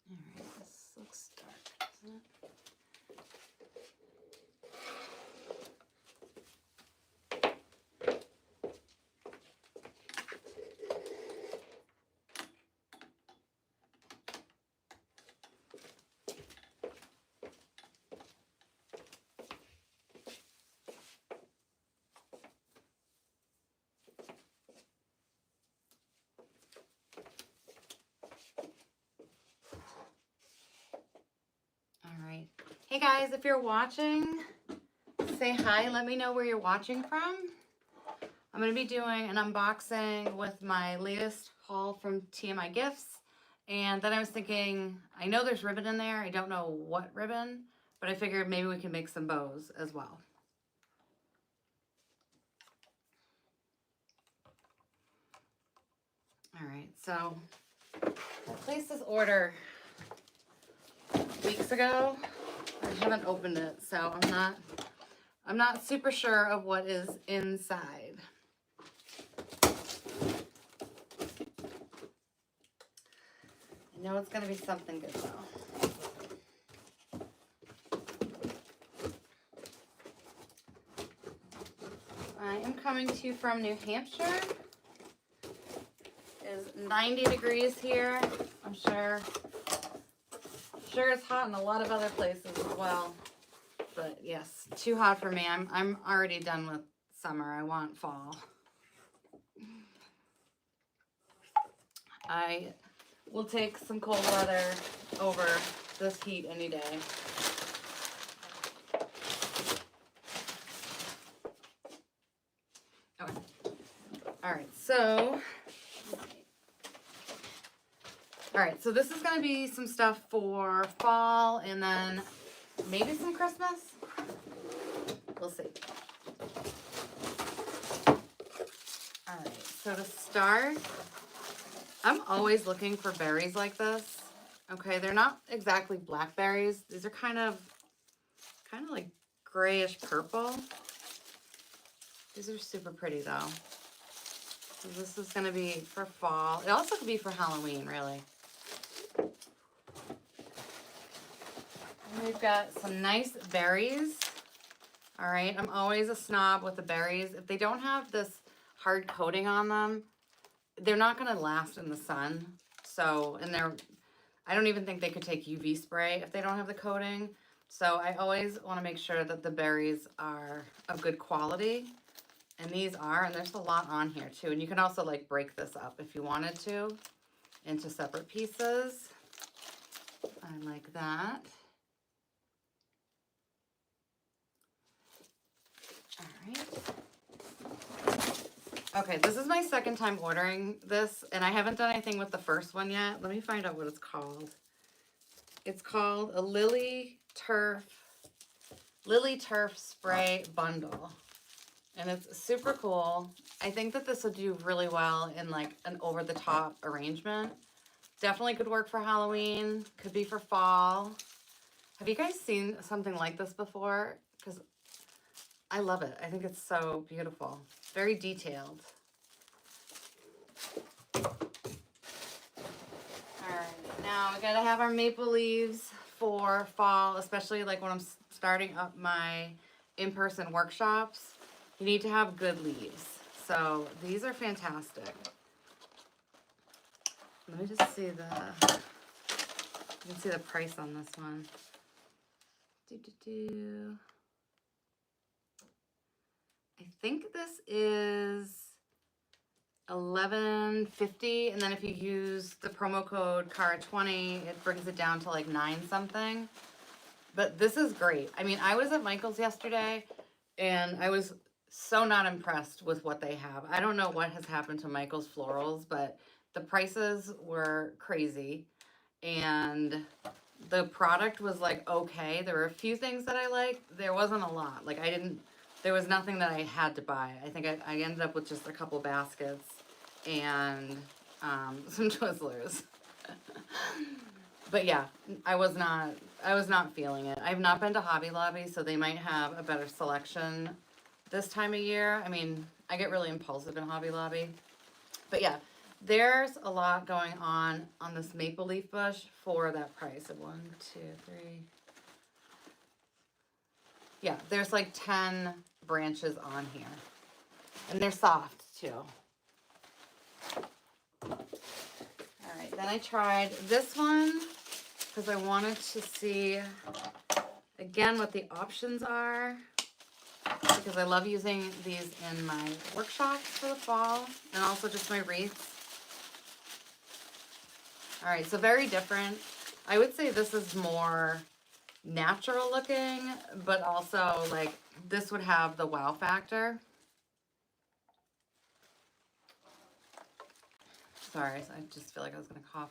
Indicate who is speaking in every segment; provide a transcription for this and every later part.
Speaker 1: All right, this looks dark, doesn't it? All right. Hey guys, if you're watching, say hi. Let me know where you're watching from. I'm going to be doing an unboxing with my latest haul from TMI Gifts. And then I was thinking, I know there's ribbon in there. I don't know what ribbon, but I figured maybe we can make some bows as well. All right, so I placed this order weeks ago. I haven't opened it, so I'm not super sure of what is inside. I know it's gonna be something good though. I am coming to you from New Hampshire. It is 90 degrees here. I'm sure it's hot in a lot of other places as well. But yes, too hot for me. I'm already done with summer. I want fall. I will take some cold weather over this heat any day. Okay. All right, so this is going to be some stuff for fall and then maybe some Christmas. We'll see. All right, so to start, I'm always looking for berries like this. Okay, they're not exactly blackberries. These are kind of like grayish purple. These are super pretty though. So this is going to be for fall. It also could be for Halloween, really. And we've got some nice berries. All right, I'm always a snob with the berries. If they don't have this hard coating on them, they're not going to last in the sun. So, and I don't even think they could take UV spray if they don't have the coating. So I always want to make sure that the berries are of good quality. And these are, and there's a lot on here too. And you can also like break this up if you wanted to into separate pieces. I like that. All right. Okay, this is my second time ordering this, and I haven't done anything with the first one yet. Let me find out what it's called. It's called a Lily Turf Spray Bundle. And it's super cool. I think that this would do really well in like an over-the-top arrangement. Definitely could work for Halloween. Could be for fall. Have you guys seen something like this before? Because I love it. I think it's so beautiful. Very detailed. All right, now we gotta have our maple leaves for fall, especially like when I'm starting up my in-person workshops. You need to have good leaves. So these are fantastic. Let me just see you can see the price on this one. I think this is $11.50, and then if you use the promo code CARA20, it brings it down to like 9 something. But this is great. I mean, I was at Michael's yesterday, and I was so not impressed with what they have. I don't know what has happened to Michael's Florals, but the prices were crazy, and the product was like okay. There were a few things that I liked. There wasn't a lot. Like there was nothing that I had to buy. I think I ended up with just a couple baskets and some Twizzlers. But yeah, I was not feeling it. I've not been to Hobby Lobby, so they might have a better selection this time of year. I mean, I get really impulsive in Hobby Lobby. But yeah, There's a lot going on this maple leaf bush for that price of 1, 2, 3. Yeah, there's like 10 branches on here. And they're soft too. All right, then I tried this one because I wanted to see again what the options are, because I love using these in my workshops for the fall and also just my wreaths. All right, so very different. I would say this is more natural looking, but also like this would have the wow factor. Sorry, I just feel like I was gonna cough.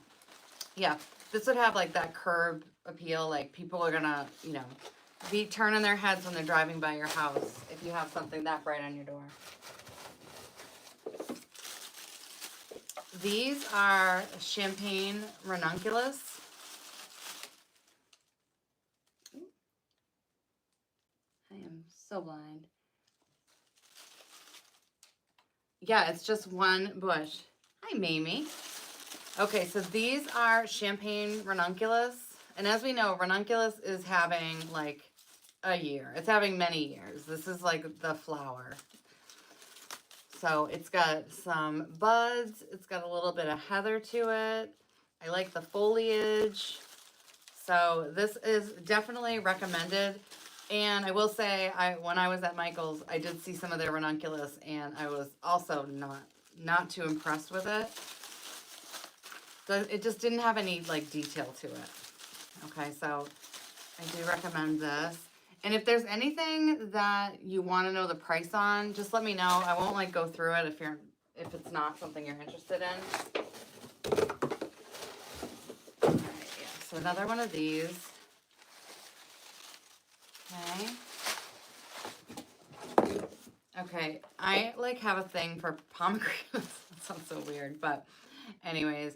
Speaker 1: Yeah, this would have like that curb appeal. Like people are gonna, you know, be turning their heads when they're driving by your house if you have something that bright on your door. These are champagne ranunculus. I am so blind. Yeah, it's just one bush. Hi, Mamie. Okay, so these are champagne ranunculus. And as we know, ranunculus is having like a year. It's having many years. This is like the flower. So it's got some buds. It's got a little bit of heather to it. I like the foliage. So this is definitely recommended. And I will say, when I was at Michael's, I did see some of their ranunculus, and I was also not too impressed with it. So it just didn't have any like detail to it. Okay, so I do recommend this. And if there's anything that you want to know the price on, just let me know. I won't like go through it if it's not something you're interested in. All right, yeah. So another one of these. Okay. Okay, I like have a thing for pomegranates. That sounds so weird, but anyways,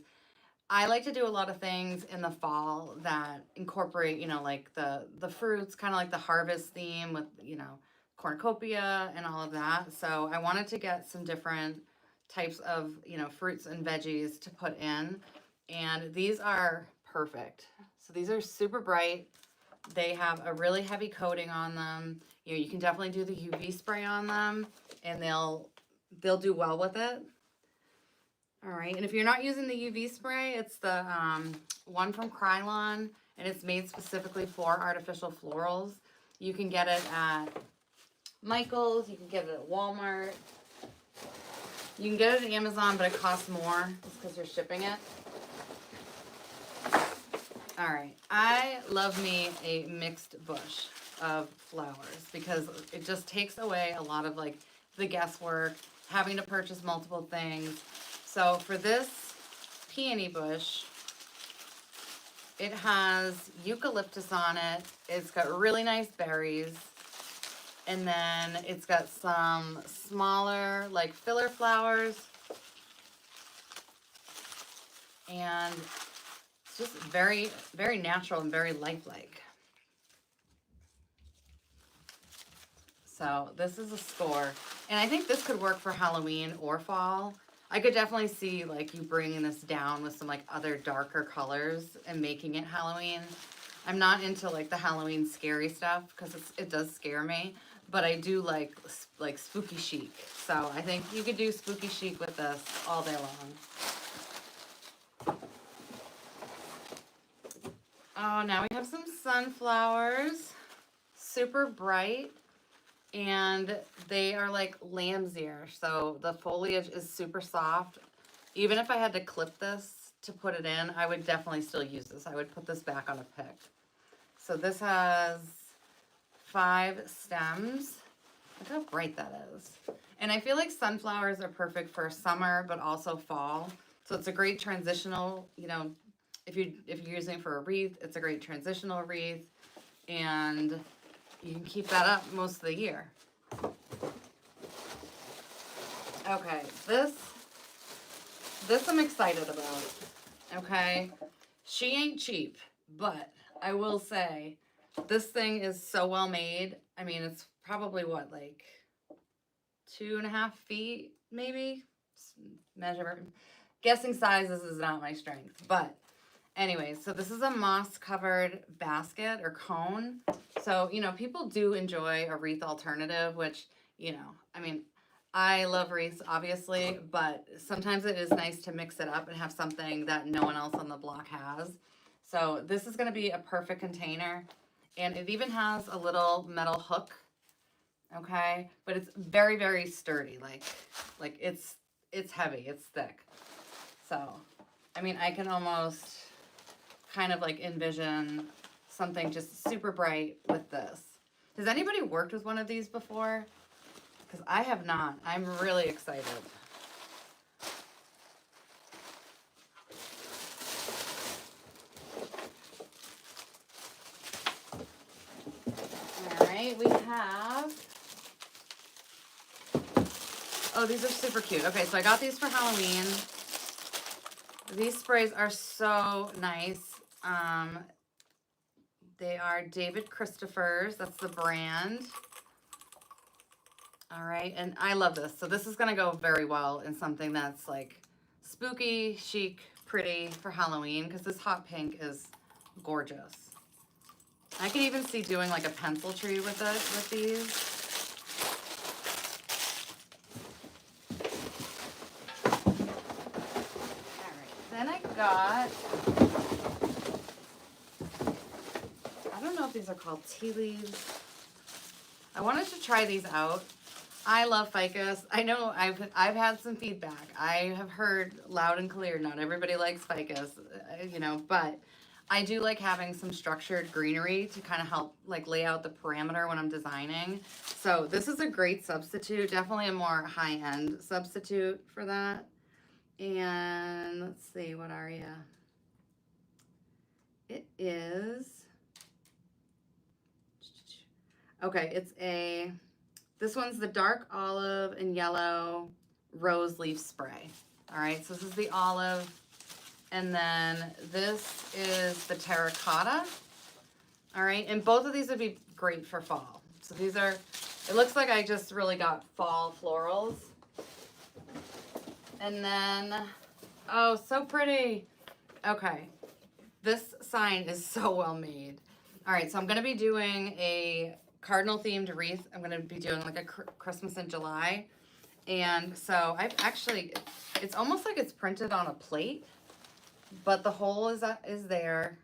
Speaker 1: I like to do a lot of things in the fall that incorporate, you know, like the fruits, kind of like the harvest theme with, you know, cornucopia and all of that. So I wanted to get some different types of, you know, fruits and veggies to put in. And these are perfect. So these are super bright. They have a really heavy coating on them. You know, you can definitely do the UV spray on them, and they'll do well with it. All right, and if you're not using the UV spray, it's the one from Krylon, and it's made specifically for artificial florals. You can get it at Michael's, you can get it at Walmart. You can get it at Amazon, but it costs more just because you're shipping it. All right, I love me a mixed bush of flowers because it just takes away a lot of like the guesswork, having to purchase multiple things. So for this peony bush, it has eucalyptus on it. It's got really nice berries. And then it's got some smaller like filler flowers. And it's just very, very natural and very lifelike. So this is a score. And I think this could work for Halloween or fall. I could definitely see like you bringing this down with some like other darker colors and making it Halloween. I'm not into like the Halloween scary stuff because it does scare me, but I do like spooky chic. So I think you could do spooky chic with this all day long. Oh, now we have some sunflowers, super bright. And they are like lamb's ear, so the foliage is super soft. Even if I had to clip this to put it in, I would definitely still use this. I would put this back on a pick. So this has 5 stems. Look how bright that is. And I feel like sunflowers are perfect for summer, but also fall. So it's a great transitional, you know, if you're using it for a wreath, it's a great transitional wreath. And you can keep that up most of the year. Okay, this I'm excited about. Okay, she ain't cheap, but I will say this thing is so well made. I mean, it's probably what, like 2.5 feet, maybe? Measure guessing sizes is not my strength. But anyways, so this is a moss covered basket or cone. So, you know, people do enjoy a wreath alternative, which, you know, I mean, I love wreaths, obviously, but sometimes it is nice to mix it up and have something that no one else on the block has. So this is going to be a perfect container. And it even has a little metal hook, okay? But it's very, very sturdy. Like it's heavy, it's thick. So, I mean, I can almost kind of like envision something just super bright with this. Has anybody worked with one of these before? Because I have not. I'm really excited. All right, we have... Oh, these are super cute. Okay, so I got these for Halloween. These sprays are so nice. They are David Christopher's. That's the brand. All right, and I love this. So this is gonna go very well in something that's like spooky, chic, pretty for Halloween, because this hot pink is gorgeous. I can even see doing like a pencil tree with it, with these. All right, then I got, I don't know if these are called tea leaves. I wanted to try these out. I love ficus. I know I've had some feedback. I have heard loud and clear, not everybody likes ficus, you know, but I do like having some structured greenery to kind of help like lay out the parameter when I'm designing. So this is a great substitute, definitely a more high-end substitute for that. And let's see, what are you? It is, okay, it's a, this one's the dark olive and yellow rose leaf spray. All right, so this is the olive. And then this is the terracotta. All right, and both of these would be great for fall. So these are, it looks like I just really got fall florals. And then, oh, so pretty. Okay, this sign is so well made. All right, so I'm gonna be doing a cardinal themed wreath. I'm gonna be doing like a Christmas in July. And so I've actually, it's almost like it's printed on a plate, but the hole is there.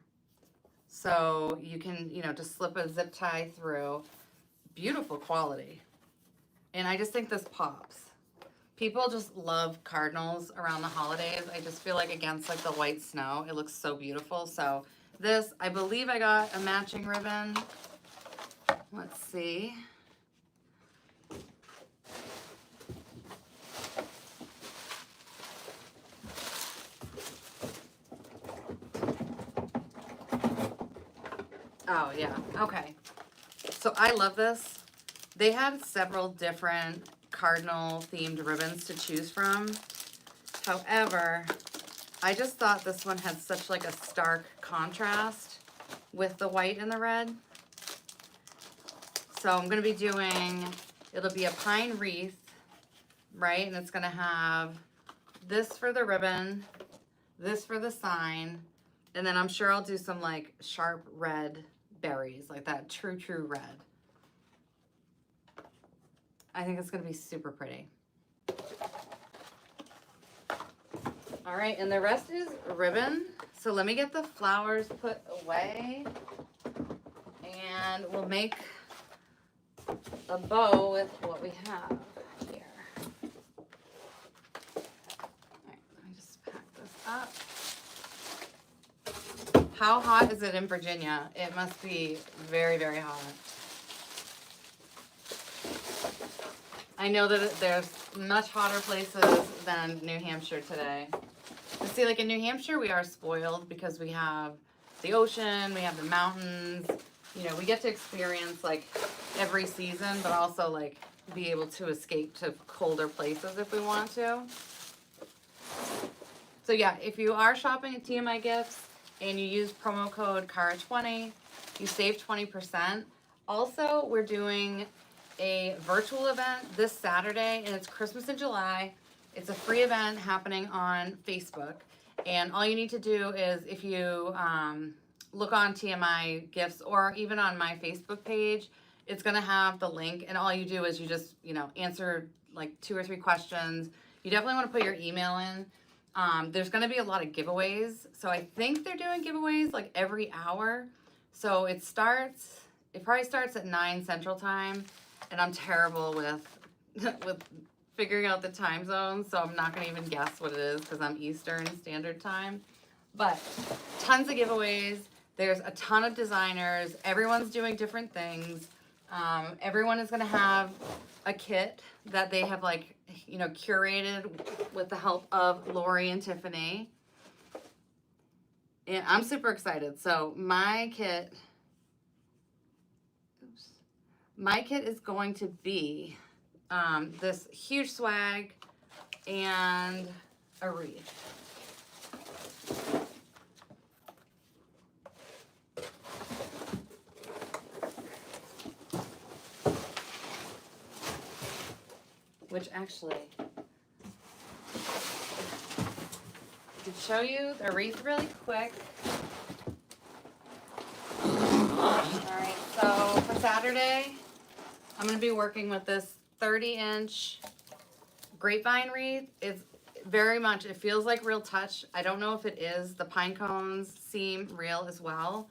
Speaker 1: So you can, you know, just slip a zip tie through. Beautiful quality. And I just think this pops. People just love cardinals around the holidays. I just feel like against like the white snow, it looks so beautiful. So this, I believe I got a matching ribbon. Let's see. Oh yeah, okay. So I love this. They had several different cardinal themed ribbons to choose from. However, I just thought this one had such like a stark contrast with the white and the red. So I'm gonna be doing, it'll be a pine wreath, right? And it's gonna have this for the ribbon, this for the sign, and then I'm sure I'll do some like sharp red berries, like that true red. I think it's gonna be super pretty. All right, and the rest is ribbon. So let me get the flowers put away and we'll make a bow with what we have here. All right, let me just pack this up. How hot is it in Virginia? It must be very, very hot. I know that there's much hotter places than New Hampshire today. But see, like in New Hampshire, we are spoiled because we have the ocean, we have the mountains. You know, we get to experience like every season, but also like be able to escape to colder places if we want to. So yeah, if you are shopping at TMI Gifts and you use promo code CARA20, you save 20%. Also, we're doing a virtual event this Saturday, and it's Christmas in July. It's a free event happening on Facebook. And all you need to do is if you look on TMI Gifts or even on my Facebook page, it's going to have the link. And all you do is you just, answer like 2 or 3 questions. You definitely want to put your email in. There's going to be a lot of giveaways. So I think they're doing giveaways like every hour. So it probably starts at 9 Central Time. And I'm terrible with figuring out the time zones, so I'm not going to even guess what it is because I'm Eastern Standard Time. But tons of giveaways. There's a ton of designers. Everyone's doing different things. Everyone is going to have a kit that they have curated with the help of Lori and Tiffany. And I'm super excited. So my kit is going to be this huge swag and a wreath. Which actually, I can show you the wreath really quick. Alright, so for Saturday, I'm going to be working with this 30-inch grapevine wreath. It's very much, it feels like real touch. I don't know if it is. The pine cones seem real as well.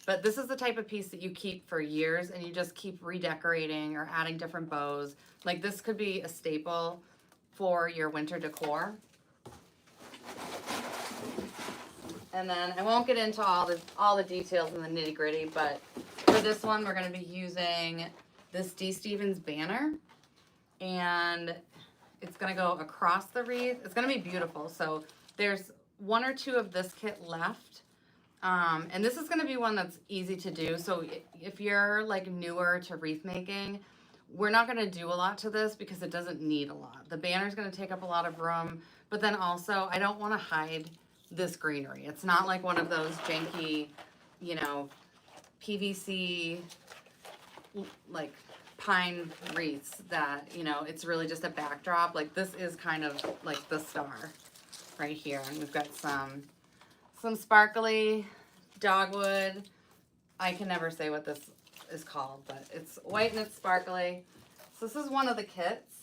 Speaker 1: But this is the type of piece that you keep for years and you just keep redecorating or adding different bows. Like this could be a staple for your winter decor. And then I won't get into all the details and the nitty gritty, but for this one we're going to be using this D. Stevens banner, and it's going to go across the wreath. It's going to be beautiful. So there's 1 or 2 of this kit left. And this is going to be one that's easy to do. So if you're like newer to wreath making, we're not going to do a lot to this because it doesn't need a lot. The banner is going to take up a lot of room, but then also I don't want to hide this greenery. It's not like one of those janky, PVC like pine wreaths that, it's really just a backdrop. Like this is kind of like the star right here. And we've got some sparkly dogwood. I can never say what this is called, but it's white and it's sparkly. So this is one of the kits.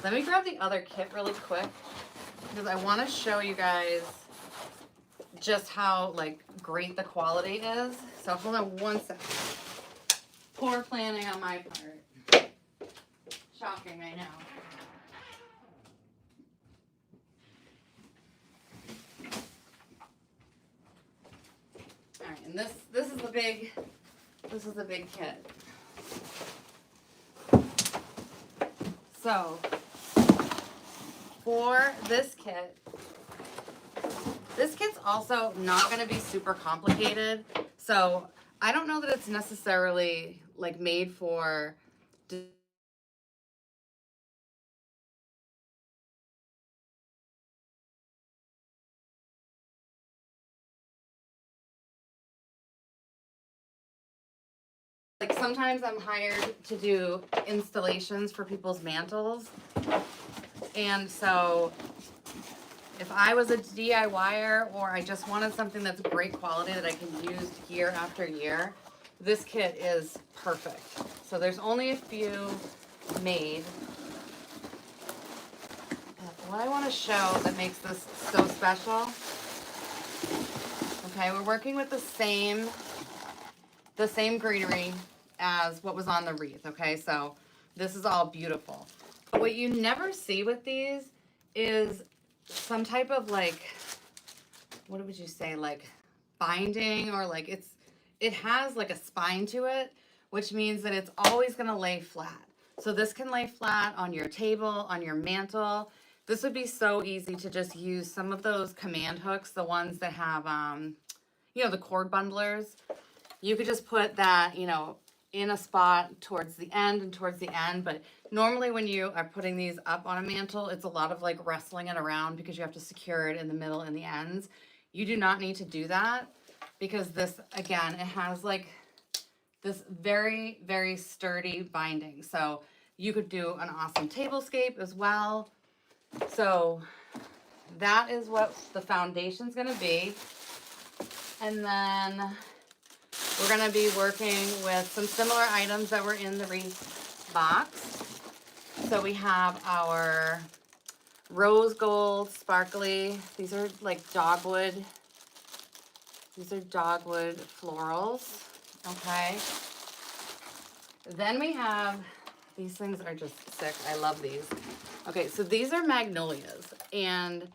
Speaker 1: Let me grab the other kit really quick because I want to show you guys just how great the quality is. So hold on one second. Poor planning on my part. Shocking, I know. All right, and this is the big kit. So for this kit's also not going to be super complicated. So I don't know that it's necessarily made for sometimes I'm hired to do installations for people's mantles. And so if I was a DIYer or I just wanted something that's great quality that I can use year after year, this kit is perfect. So there's only a few made. What I want to show that makes this so special. Okay, we're working with the same greenery as what was on the wreath. Okay, so this is all beautiful. But what you never see with these is some type of what would you say, binding, or it has a spine to it, which means that it's always going to lay flat. So this can lay flat on your table, on your mantle. This would be so easy to just use some of those command hooks, the ones that have, the cord bundlers. You could just put that, in a spot towards the end and towards the end. But normally when you are putting these up on a mantle, it's a lot of wrestling it around because you have to secure it in the middle and the ends. You do not need to do that because this, again, it has this very, very sturdy binding. So You could do an awesome tablescape as well. So that is what the foundation's gonna be. And then we're gonna be working with some similar items that were in the wreath box. So we have our rose gold sparkly. These are like dogwood. These are dogwood florals, okay? Then we have, these things are just sick. I love these. Okay, so these are magnolias, and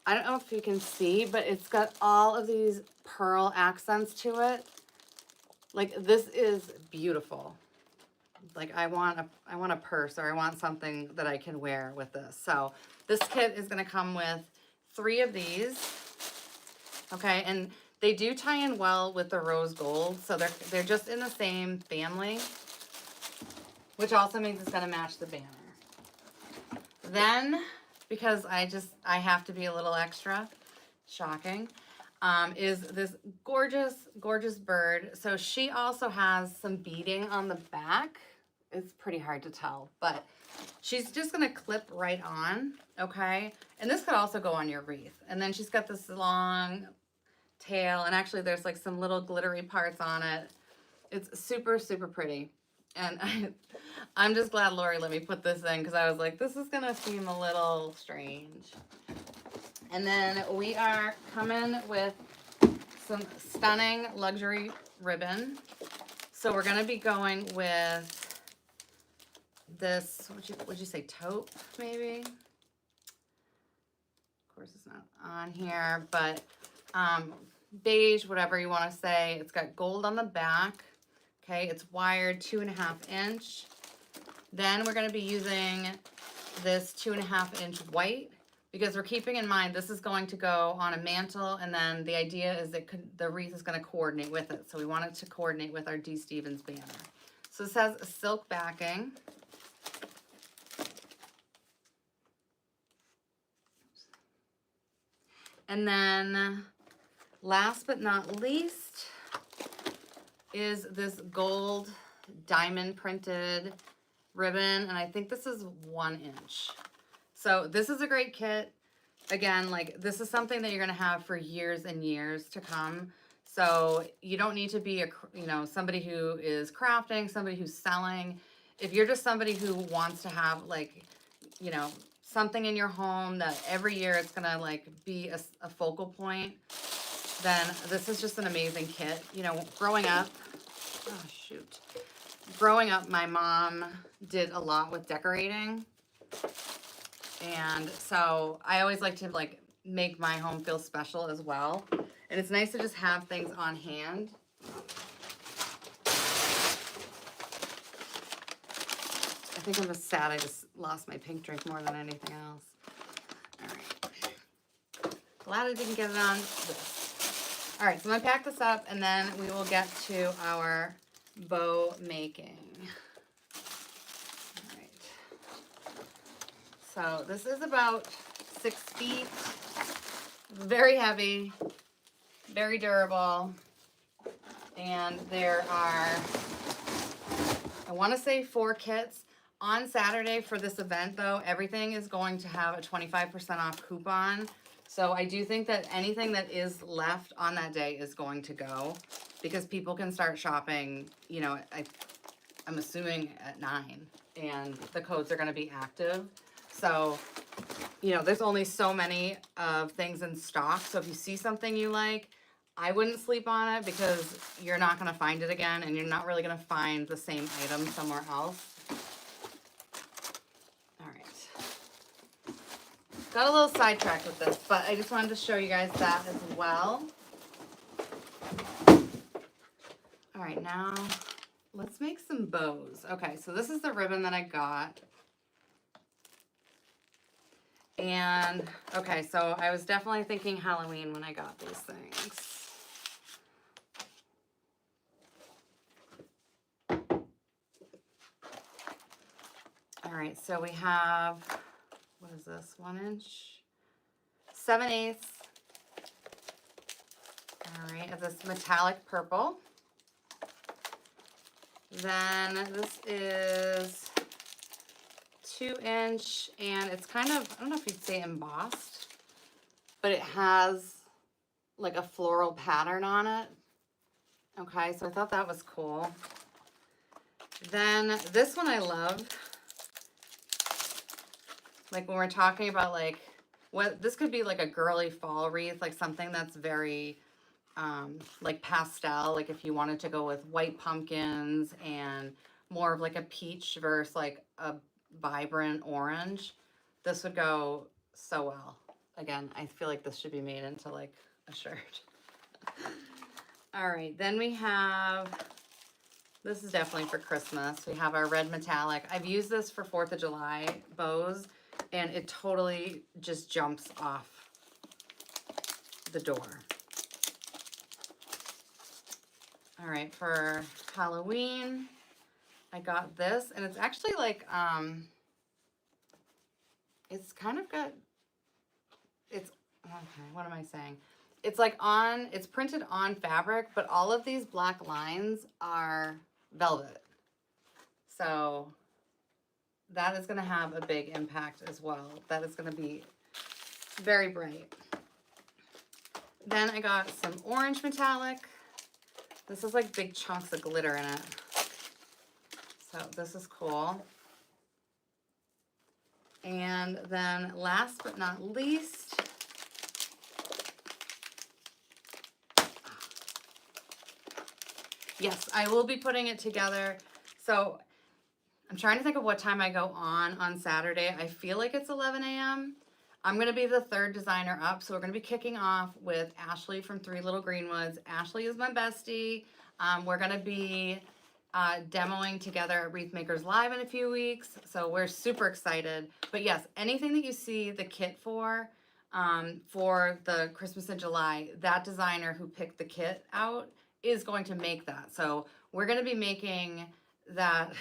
Speaker 1: I don't know if you can see, but it's got all of these pearl accents to it. Like, this is beautiful. Like, I want a purse, or I want something that I can wear with this. So this kit is gonna come with 3 of these, okay? And they do tie in well with the rose gold, so they're just in the same family, which also means it's gonna match the banner. Then, because I have to be a little extra, shocking, is this gorgeous, gorgeous bird. So she also has some beading on the back. It's pretty hard to tell, but she's just gonna clip right on, okay? And this could also go on your wreath. And then she's got this long tail, and actually there's like some little glittery parts on it. It's super, super pretty. And I'm just glad Lori let me put this in, because I was like, this is gonna seem a little strange. And then we are coming with some stunning luxury ribbon. So we're gonna be going with this, would you say taupe, maybe? Of course it's not on here, but beige, whatever you want to say. It's got gold on the back. Okay, it's wired 2.5 inch. Then we're going to be using this 2.5 inch white, because we're keeping in mind this is going to go on a mantle, and then the idea is that the wreath is going to coordinate with it. So we want it to coordinate with our D. Stevens banner. So this has a silk backing. And then last but not least is this gold diamond printed ribbon, and I think this is 1 inch. So this is a great kit. Again, like, this is something that you're gonna have for years and years to come. So you don't need to be somebody who is crafting, somebody who's selling. If you're just somebody who wants to have, like, something in your home that every year it's gonna like be a focal point, then this is just an amazing kit. Growing up, my mom did a lot with decorating, and so I always like to like make my home feel special as well. And it's nice to just have things on hand. I think I'm just sad I just lost my pink drink more than anything else. All right. Glad I didn't get it on this. All right, so I'm gonna pack this up, and then we will get to our bow making. All right. So this is about 6 feet, very heavy, very durable, and there are, I want to say 4 kits. On Saturday for this event, though, everything is going to have a 25% off coupon. So I do think that anything that is left on that day is going to go, because people can start shopping, I'm assuming at 9, and the codes are going to be active. So, there's only so many of things in stock. So if you see something you like, I wouldn't sleep on it, because you're not going to find it again, and you're not really going to find the same item somewhere else. Got a little sidetracked with this, but I just wanted to show you guys that as well. All right, now let's make some bows. Okay, so this is the ribbon that I got. And, okay, so I was definitely thinking Halloween when I got these things. All right, so we have, what is this, 1 inch? 7/8. All right, of this metallic purple. Then this is 2-inch, and it's kind of, I don't know if you'd say embossed, but it has like a floral pattern on it. Okay, so I thought that was cool. Then this one I love. Like when we're talking about like, what this could be like a girly fall wreath, like something that's very like pastel, like if you wanted to go with white pumpkins and more of like a peach versus like a vibrant orange, this would go so well. Again, I feel like this should be made into like a shirt. All right, then we have, this is definitely for Christmas. We have our red metallic. I've used this for 4th of July bows, and it totally just jumps off the door. All right, for Halloween, I got this, and it's actually like, it's kind of got, it's, okay, what am I saying? It's like on, it's printed on fabric, but all of these black lines are velvet. So that is going to have a big impact as well. That is going to be very bright. Then I got some orange metallic. This is like big chunks of glitter in it. So this is cool. And then last but not least, yes, I will be putting it together. So I'm trying to think of what time I go on Saturday. I feel like it's 11 a.m. I'm going to be the 3rd designer up. So we're going to be kicking off with Ashley from 3 Little Greenwoods. Ashley is my bestie. We're going to be demoing together at Wreath Makers Live in a few weeks. So we're super excited. But yes, anything that you see the kit for the Christmas in July, that designer who picked the kit out is going to make that. So we're going to be making that.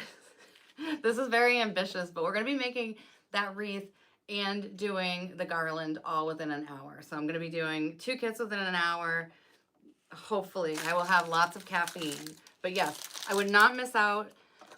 Speaker 1: This is very ambitious, but we're going to be making that wreath and doing the garland all within an hour. So I'm going to be doing 2 kits within an hour. Hopefully, I will have lots of caffeine. But yes, I would not miss out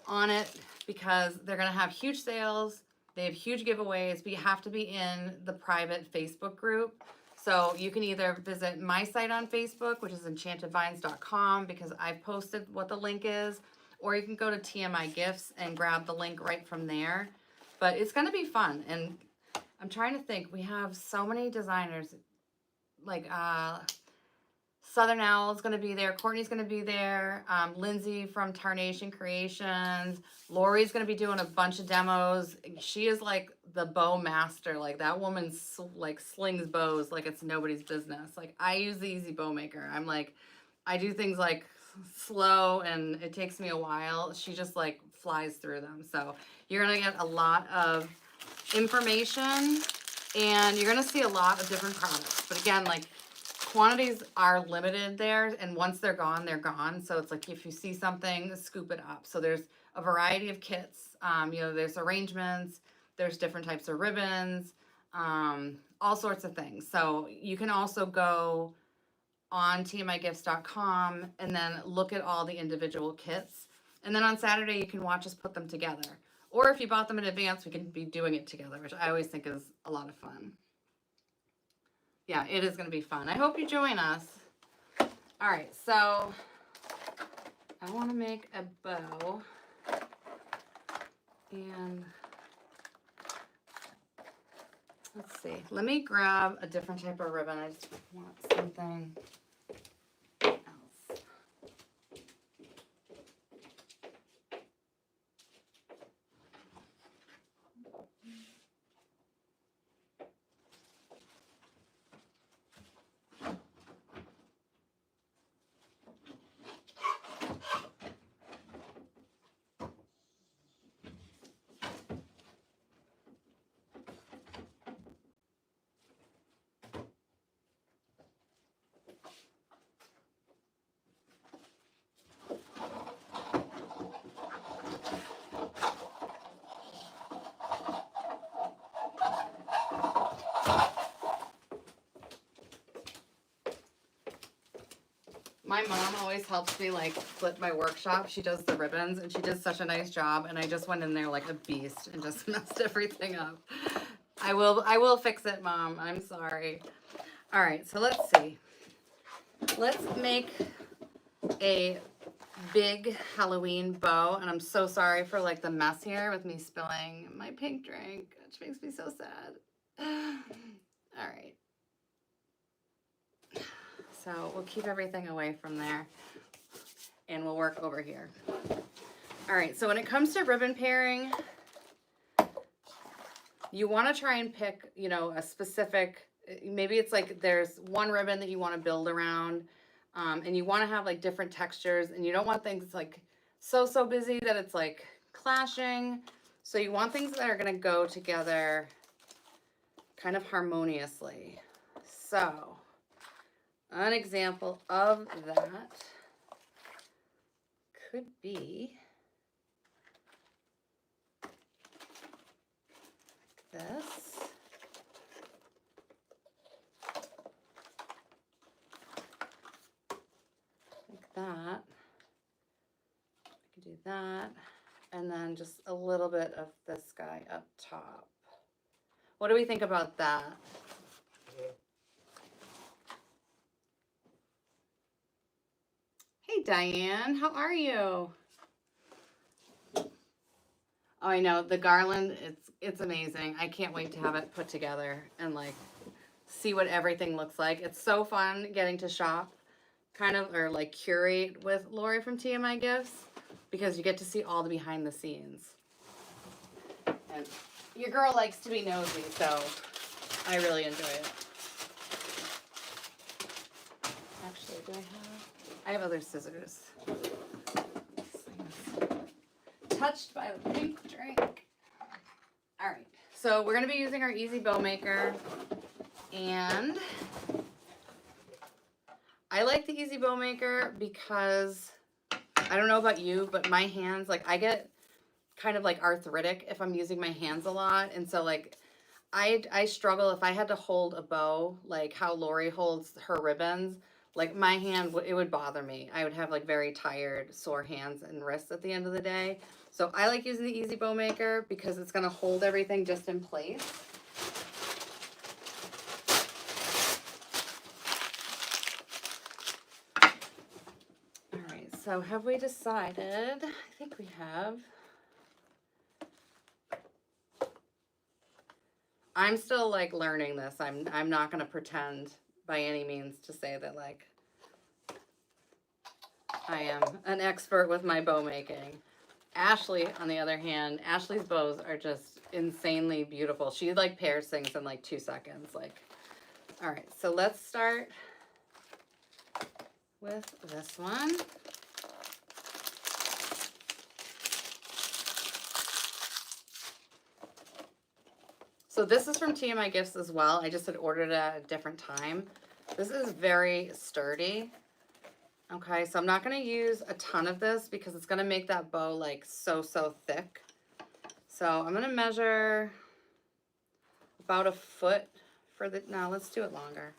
Speaker 1: on it because they're going to have huge sales. They have huge giveaways, but you have to be in the private Facebook group. So you can either visit my site on Facebook, which is enchantedvines.com, because I've posted what the link is, or you can go to TMI Gifts and grab the link right from there. But it's going to be fun. And I'm trying to think. We have so many designers. Like Southern Owl is going to be there. Courtney's going to be there. Lindsay from Tarnation Creations. Lori's going to be doing a bunch of demos. She is like the bow master. Like that woman like slings bows like it's nobody's business. Like I use the Easy Bow Maker. I'm like, I do things like slow and it takes me a while. She just like flies through them. So you're going to get a lot of information and you're going to see a lot of different products. But again, like quantities are limited there, and once they're gone, they're gone. So it's like if you see something, scoop it up. So there's a variety of kits. You know, there's arrangements, there's different types of ribbons, all sorts of things. So you can also go on tmigifts.com and then look at all the individual kits. And then on Saturday, you can watch us put them together. Or if you bought them in advance, we can be doing it together, which I always think is a lot of fun. Yeah, it is going to be fun. I hope you join us. All right, so I want to make a bow. And let's see. Let me grab a different type of ribbon. I just want something else. My mom always helps me like flip my workshop. She does the ribbons and she did such a nice job, and I just went in there like a beast and just messed everything up. I will fix it, Mom. I'm sorry. All right, so let's see. Let's make a big Halloween bow, and I'm so sorry for like the mess here with me spilling my pink drink, which makes me so sad. All right. So we'll keep everything away from there and we'll work over here. All right, so when it comes to ribbon pairing, you want to try and pick, you know, a specific, maybe it's like there's one ribbon that you want to build around, and you want to have like different textures, and you don't want things like so busy that it's like clashing. So you want things that are going to go together kind of harmoniously. So an example of that could be like this. Like that. I could do that. And then just a little bit of this guy up top. What do we think about that? Hey, Diane, how are you? Oh, I know, the garland, it's amazing. I can't wait to have it put together and like see what everything looks like. It's so fun getting to shop kind of, or like curate with Lori from TMI Gifts, because you get to see all the behind the scenes. And your girl likes to be nosy, so I really enjoy it. Actually, do I have other scissors. This thing's touched by the pink drink. All right, so we're gonna be using our Easy Bow Maker, and I like the Easy Bow Maker because, I don't know about you, but my hands, like I get kind of like arthritic if I'm using my hands a lot. And so like I struggle if I had to hold a bow, like how Lori holds her ribbons, like my hand, it would bother me. I would have like very tired, sore hands and wrists at the end of the day. So I like using the Easy Bow Maker because it's gonna hold everything just in place. All right, so have we decided? I think we have. I'm still like learning this. I'm not gonna pretend by any means to say that like I am an expert with my bow making. Ashley, on the other hand, Ashley's bows are just insanely beautiful. She like pairs things in like 2 seconds. Like, all right, so let's start with this one. So this is from TMI Gifts as well. I just had ordered it at a different time. This is very sturdy. Okay, so I'm not going to use a ton of this because it's going to make that bow like so thick. So I'm going to measure about 1 foot for the, no, let's do it longer.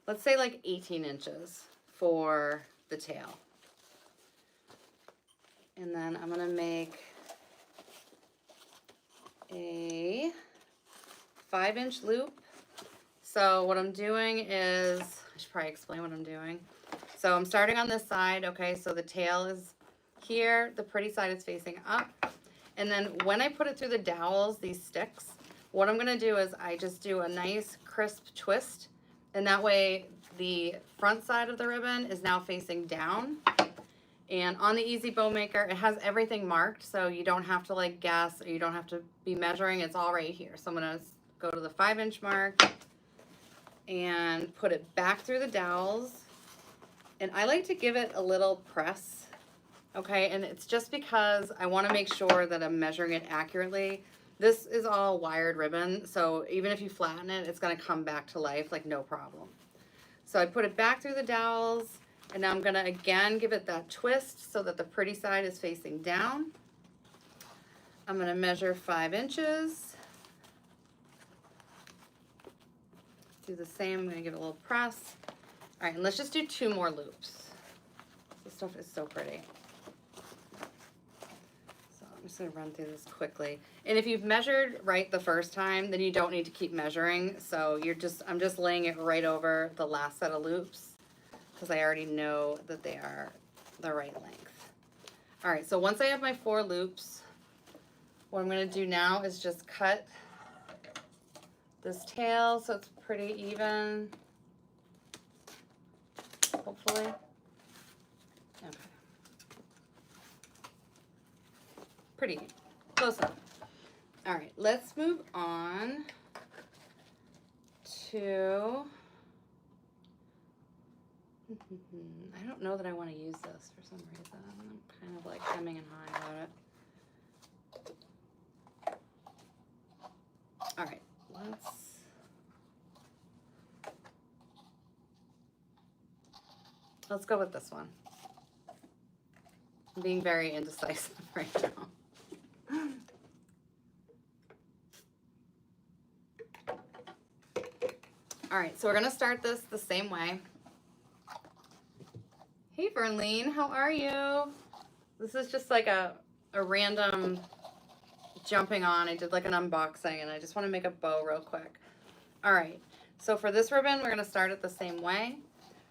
Speaker 1: Let's say like 18 inches for the tail. And then I'm going to make a 5-inch loop. So what I'm doing is, I should probably explain what I'm doing. So I'm starting on this side, okay, so the tail is here, the pretty side is facing up. And then when I put it through the dowels, these sticks, what I'm gonna do is I just do a nice crisp twist, and that way the front side of the ribbon is now facing down. And on the Easy Bow Maker, it has everything marked, so you don't have to like guess, or you don't have to be measuring, it's all right here. So I'm gonna go to the 5-inch mark and put it back through the dowels. And I like to give it a little press, okay? And it's just because I wanna make sure that I'm measuring it accurately. This is all wired ribbon, so even if you flatten it, it's gonna come back to life, like no problem. So I put it back through the dowels, and now I'm gonna again give it that twist so that the pretty side is facing down. I'm gonna measure 5 inches. Do the same, I'm gonna give it a little press. All right, and let's just do 2 more loops. This stuff is so pretty. So I'm just gonna run through this quickly. And if you've measured right the first time, then you don't need to keep measuring. So I'm just laying it right over the last set of loops because I already know that they are the right length. All right, so once I have my 4 loops, what I'm gonna do now is just cut this tail so it's pretty even, hopefully. Okay. Pretty close enough. All right, let's move on to, I don't know that I want to use this for some reason. I'm kind of like hemming and hawing about it. All right, let's go with this one. I'm being very indecisive right now. All right, so we're gonna start this the same way. Hey Verlene, how are you? This is just like a random jumping on. I did like an unboxing and I just wanna make a bow real quick. All right, so for this ribbon, we're gonna start it the same way.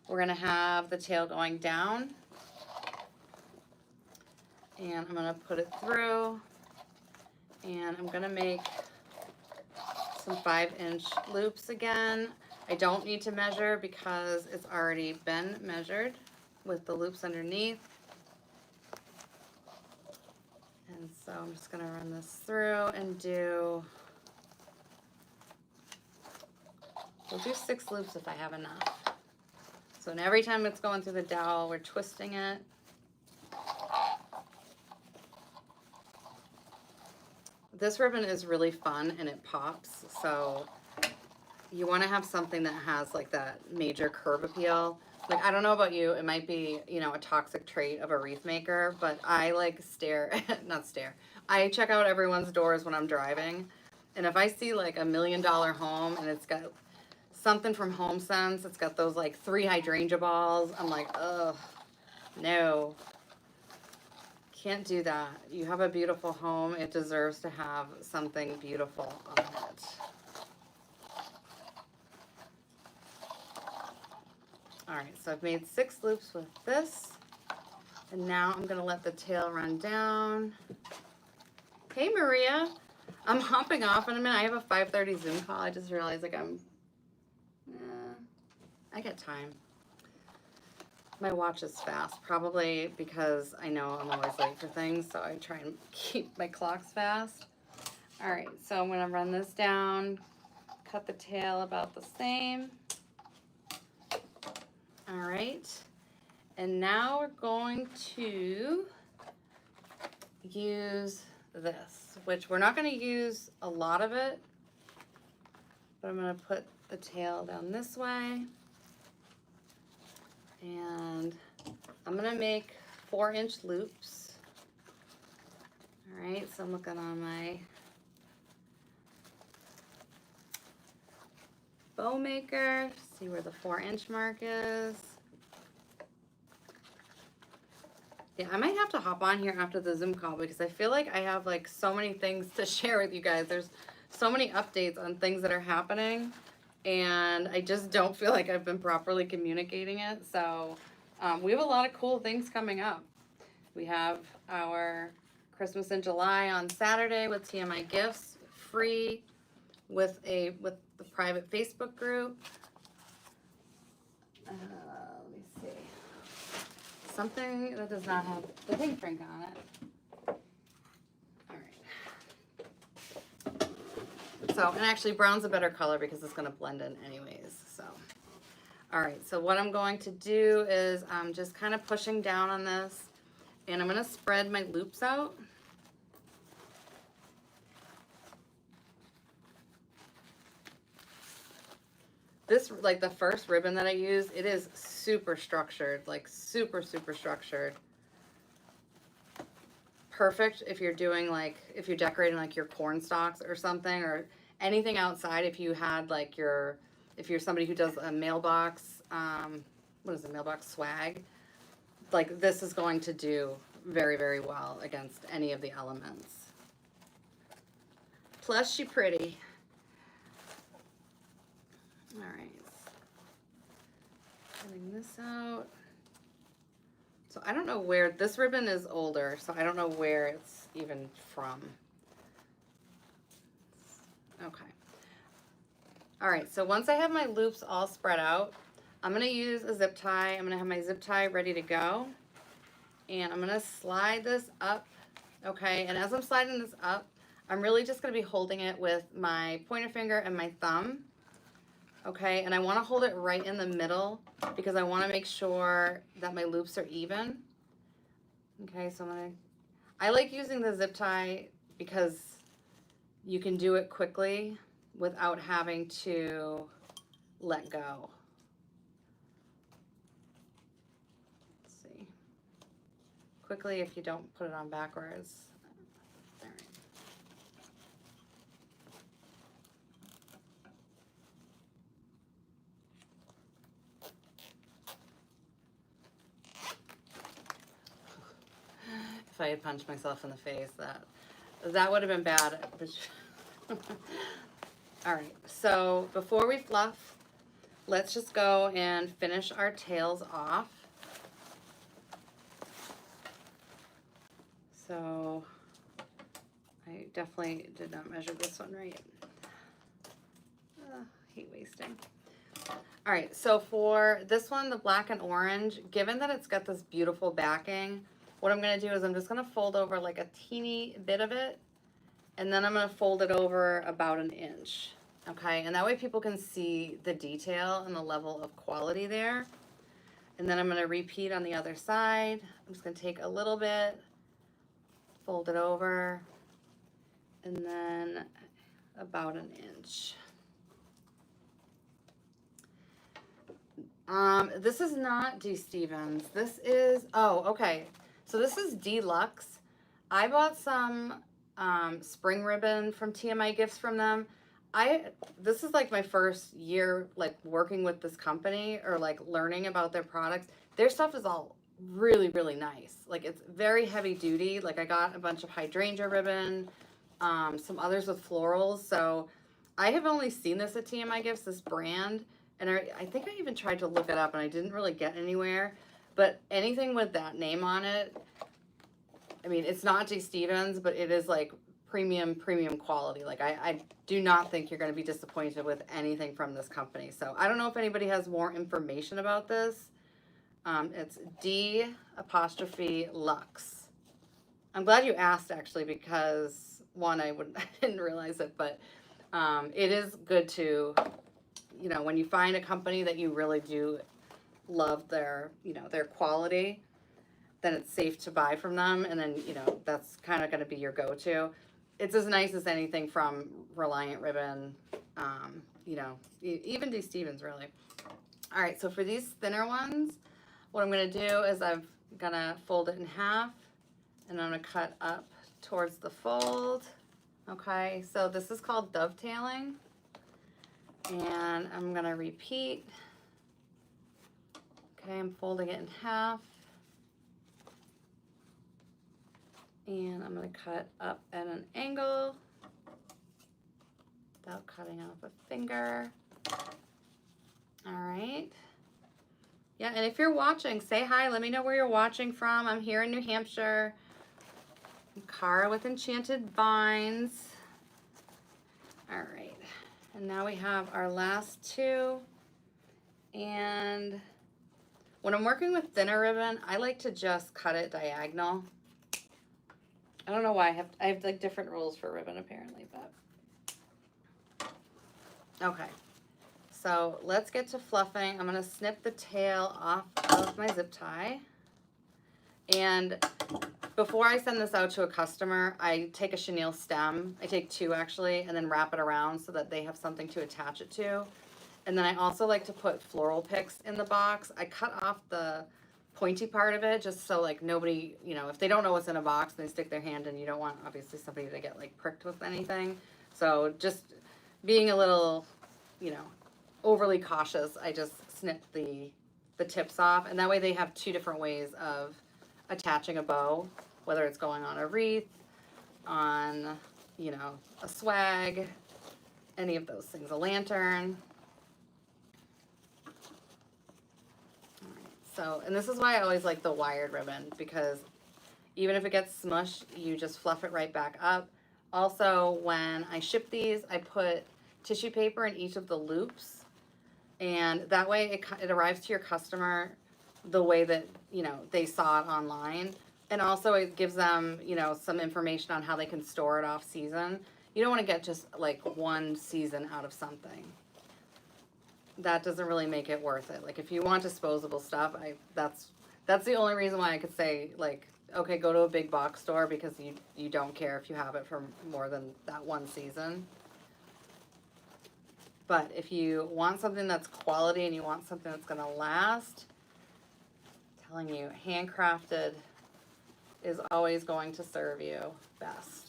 Speaker 1: We're gonna have the tail going down. And I'm gonna put it through. And I'm gonna make some 5-inch loops again. I don't need to measure because it's already been measured with the loops underneath. And so I'm just gonna run this through and we'll do 6 loops if I have enough. So every time it's going through the dowel, we're twisting it. This ribbon is really fun and it pops, so you want to have something that has like that major curve appeal. Like, I don't know about you, it might be, you know, a toxic trait of a wreath maker, but I like I check out everyone's doors when I'm driving, and if I see like $1 million home and it's got something from HomeSense, it's got those like 3 hydrangea balls, I'm like, ugh, no. Can't do that. You have a beautiful home. It deserves to have something beautiful on it. All right, so I've made 6 loops with this. And now I'm gonna let the tail run down. Hey Maria, I'm hopping off in a minute. I have a 5:30 Zoom call. I just realized like I got time. My watch is fast, probably because I know I'm always late for things, so I try and keep my clocks fast. All right, so I'm gonna run this down, cut the tail about the same. All right, and now we're going to use this, which we're not gonna use a lot of it, but I'm gonna put the tail down this way. And I'm gonna make 4-inch loops. All right, so I'm looking on my bow maker, see where the 4-inch mark is. Yeah, I might have to hop on here after the Zoom call because I feel like I have like so many things to share with you guys. There's so many updates on things that are happening, and I just don't feel like I've been properly communicating it. So we have a lot of cool things coming up. We have our Christmas in July on Saturday with TMI Gifts, free with the private Facebook group. Let me see. Something that does not have the pink drink on it. So, and actually brown's a better color because it's gonna blend in anyways, so. All right, so what I'm going to do is I'm just kind of pushing down on this and I'm gonna spread my loops out. This, like the first ribbon that I use, it is super structured, like super, super structured. Perfect if you're doing like, if you're decorating like your corn stalks or something, or anything outside. If you had like if you're somebody who does a mailbox what is it, mailbox swag. Like this is going to do very, very well against any of the elements. Plus she pretty. All right. Cutting this out. So I don't know where, this ribbon is older, so I don't know where it's even from. Okay. All right, so once I have my loops all spread out, I'm gonna use a zip tie. I'm gonna have my zip tie ready to go. And I'm gonna slide this up, okay? And as I'm sliding this up, I'm really just gonna be holding it with my pointer finger and my thumb, okay? And I wanna hold it right in the middle because I wanna make sure that my loops are even. Okay, so I like using the zip tie because you can do it quickly without having to let go. Let's see. Quickly if you don't put it on backwards. All right. If I had punched myself in the face, that would have been bad. All right, so before we fluff, let's just go and finish our tails off. So I definitely did not measure this one right. Hate wasting. All right, so for this one, the black and orange, given that it's got this beautiful backing, what I'm gonna do is I'm just gonna fold over like a teeny bit of it, and then I'm gonna fold it over about an inch, okay? And that way people can see the detail and the level of quality there. And then I'm gonna repeat on the other side. I'm just gonna take a little bit, fold it over, and then about an inch. This is not D. Stevens. This is, oh, okay. So this is Deluxe. I bought some spring ribbon from TMI Gifts from them. This is like my first year like working with this company or like learning about their products. Their stuff is all really, really nice. Like it's very heavy duty. Like I got a bunch of hydrangea ribbon, some others with florals. So I have only seen this at TMI Gifts, this brand. And I think I even tried to look it up and I didn't really get anywhere. But anything with that name on it, I mean, it's not J. Stevens, but it is like premium quality. Like I do not think you're going to be disappointed with anything from this company. So I don't know if anybody has more information about this. It's D''Lux. I'm glad you asked actually because one, I didn't realize it, but it is good to, you know, when you find a company that you really do love their, you know, their quality, then it's safe to buy from them. And then, you know, that's kind of going to be your go-to. It's as nice as anything from Reliant Ribbon, you know, even D. Stevens, really. All right, so for these thinner ones, what I'm going to do is I'm going to fold it in half, and I'm going to cut up towards the fold. Okay, so this is called dovetailing. And I'm gonna repeat. Okay, I'm folding it in half. And I'm gonna cut up at an angle without cutting off a finger. All right. Yeah, and if you're watching, say hi. Let me know where you're watching from. I'm here in New Hampshire. I'm Cara with Enchanted Vines. All right. And now we have our last two. And when I'm working with thinner ribbon, I like to just cut it diagonal. I don't know why I have like different rules for ribbon apparently, but okay. So let's get to fluffing. I'm gonna snip the tail off of my zip tie. And before I send this out to a customer, I take a chenille stem. I take two actually, and then wrap it around so that they have something to attach it to. And then I also like to put floral picks in the box. I cut off the pointy part of it just so like nobody, you know, if they don't know what's in a box and they stick their hand in, you don't want obviously somebody to get like pricked with anything. So just being a little, you know, overly cautious, I just snip the the tips off, and that way they have 2 different ways of attaching a bow, whether it's going on a wreath, on, you know, a swag, any of those things, a lantern. All right, so, and this is why I always like the wired ribbon, because even if it gets smushed, you just fluff it right back up. Also, when I ship these, I put tissue paper in each of the loops, and that way it arrives to your customer the way that, you know, they saw it online. And also it gives them, you know, some information on how they can store it off season. You don't want to get just like one season out of something. That doesn't really make it worth it. Like if you want disposable stuff, that's the only reason why I could say, like, okay, go to a big box store, because you don't care if you have it for more than that one season. But if you want something that's quality and you want something that's going to last, I'm telling you, handcrafted is always going to serve you best.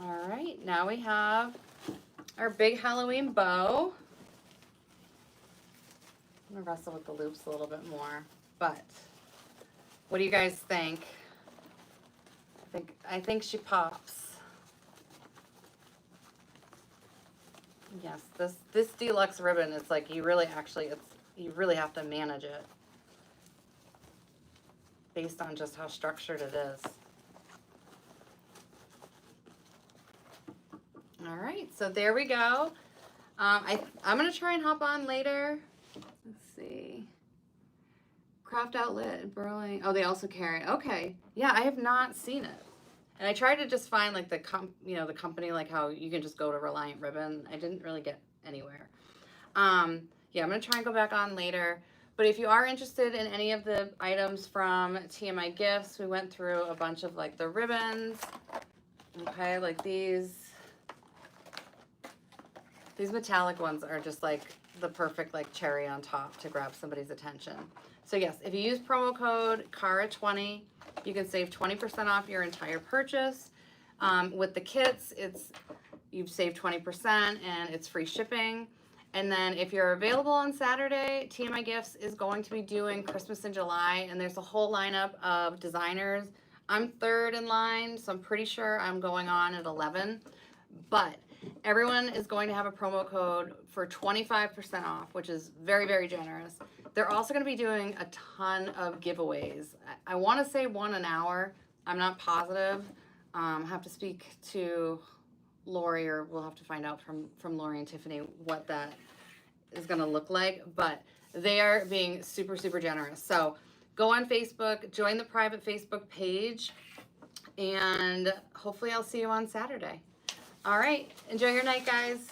Speaker 1: All right, now we have our big Halloween bow. I'm gonna wrestle with the loops a little bit more, but what do you guys think? I think she pops. Yes, this deluxe ribbon, it's like you really have to manage it based on just how structured it is. All right, so there we go. I'm gonna try and hop on later. Let's see. Craft Outlet, Burling. Oh, they also carry. Okay, yeah, I have not seen it, and I tried to just find like the company, like how you can just go to Reliant Ribbon. I didn't really get anywhere. Yeah, I'm gonna try and go back on later. But if you are interested in any of the items from TMI Gifts, we went through a bunch of like the ribbons. Okay, like these metallic ones are just like the perfect like cherry on top to grab somebody's attention. So yes, if you use promo code CARA20, you can save 20% off your entire purchase. With the kits, you've saved 20% and it's free shipping. And then if you're available on Saturday, TMI Gifts is going to be doing Christmas in July, and there's a whole lineup of designers. I'm 3rd in line, so I'm pretty sure I'm going on at 11. But everyone is going to have a promo code for 25% off, which is very, very generous. They're also going to be doing a ton of giveaways. I want to say 1 an hour. I'm not positive. I have to speak to Lori, or we'll have to find out from Lori and Tiffany what that is going to look like. But they are being super, super generous. So go on Facebook, join the private Facebook page, and hopefully I'll see you on Saturday. All right, enjoy your night, guys.